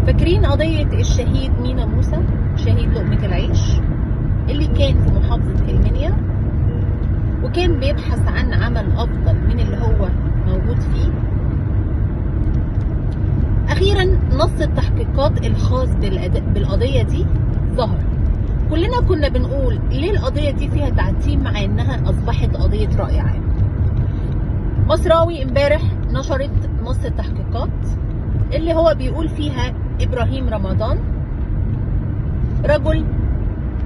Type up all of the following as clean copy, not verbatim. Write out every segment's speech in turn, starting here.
فاكرين قضية الشهيد مينا موسى، شهيد لقمة العيش، اللي كان في محافظة المنيا وكان بيبحث عن عمل أفضل من اللي هو موجود فيه. أخيرا نص التحقيقات الخاص بالقضية دي ظهر. كلنا كنا بنقول ليه القضية دي فيها تعتيم مع إنها أصبحت قضية رأي عام. مصراوي امبارح نشرت نص التحقيقات اللي هو بيقول فيها إبراهيم رمضان رجل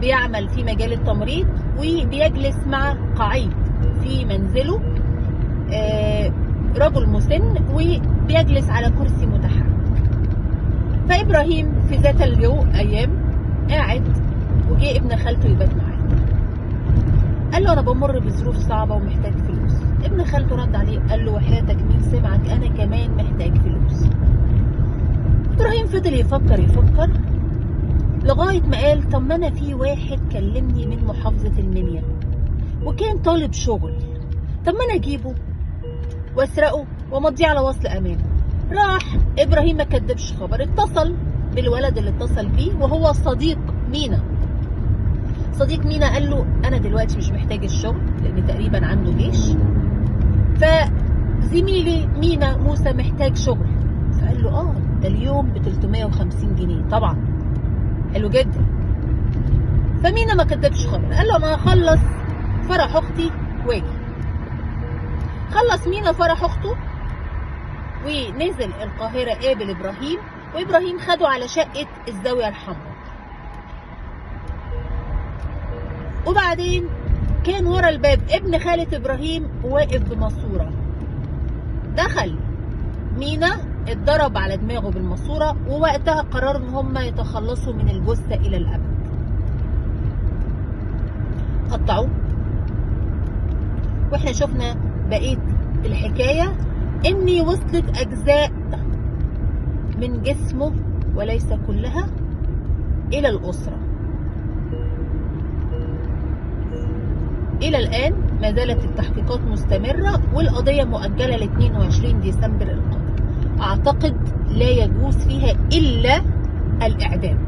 بيعمل في مجال التمريض وبيجلس مع قعيد في منزله، رجل مسن وبيجلس على كرسي متحرك. فإبراهيم في ذات الأيام قاعد وجاء ابن خالته يبات معاه. قال له أنا بمر بظروف صعبة ومحتاج فلوس. ابن خالته رد عليه قال له وحياتك مين سمعك، أنا كمان محتاج فلوس. إبراهيم فضل يفكر لغاية ما قال طب ما أنا في واحد كلمني من محافظة المنيا وكان طالب شغل، طب ما أنا أجيبه وأسرقه وأمضيه على وصل أمان. راح إبراهيم ما كدبش خبر، اتصل بالولد اللي اتصل بيه وهو صديق مينا. صديق مينا قال له أنا دلوقتي مش محتاج الشغل لأن تقريبا عنده جيش، فزميلي مينا موسى محتاج شغل. فقال له ده اليوم ب 350 جنيه طبعا حلو جدا. فمينا ما كدبش خبر، قال له انا هخلص فرح اختي واجي. خلص مينا فرح اخته ونزل القاهره قابل ابراهيم، وابراهيم خده على شقه الزاويه الحمراء. وبعدين كان ورا الباب ابن خالة ابراهيم واقف بماسوره. دخل مينا اتضرب على دماغه بالماسوره، ووقتها قرروا ان هم يتخلصوا من الجثه الى الابد. قطعوه واحنا شفنا بقيه الحكايه اني وصلت اجزاء من جسمه وليس كلها الى الاسره. الى الان ما زالت التحقيقات مستمره والقضيه مؤجله ل 22 ديسمبر القادم. اعتقد لا يجوز فيها الا الاعدام.